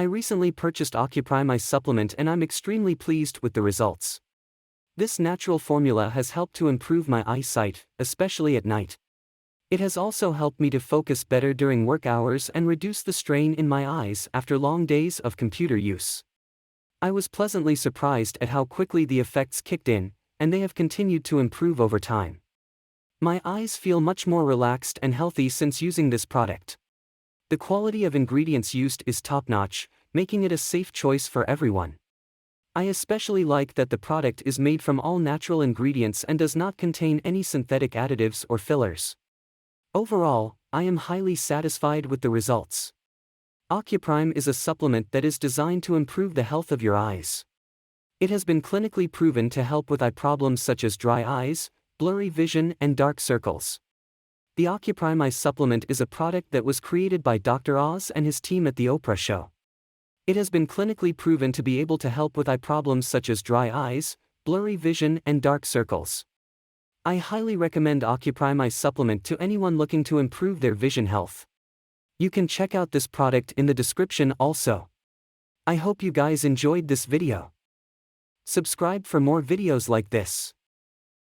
I recently purchased Ocuprime eye supplement and I'm extremely pleased with the results. This natural formula has helped to improve my eyesight, especially at night. It has also helped me to focus better during work hours and reduce the strain in my eyes after long days of computer use. I was pleasantly surprised at how quickly the effects kicked in, and they have continued to improve over time. My eyes feel much more relaxed and healthy since using this product. The quality of ingredients used is top-notch, making it a safe choice for everyone. I especially like that the product is made from all natural ingredients and does not contain any synthetic additives or fillers. Overall, I am highly satisfied with the results. Ocuprime is a supplement that is designed to improve the health of your eyes. It has been clinically proven to help with eye problems such as dry eyes, blurry vision, and dark circles. The Ocuprime eye supplement is a product that was created by Dr. Oz and his team at the Oprah show. It has been clinically proven to be able to help with eye problems such as dry eyes, blurry vision, and dark circles. I highly recommend Ocuprime eye supplement to anyone looking to improve their vision health. You can check out this product in the description also. I hope you guys enjoyed this video. Subscribe for more videos like this.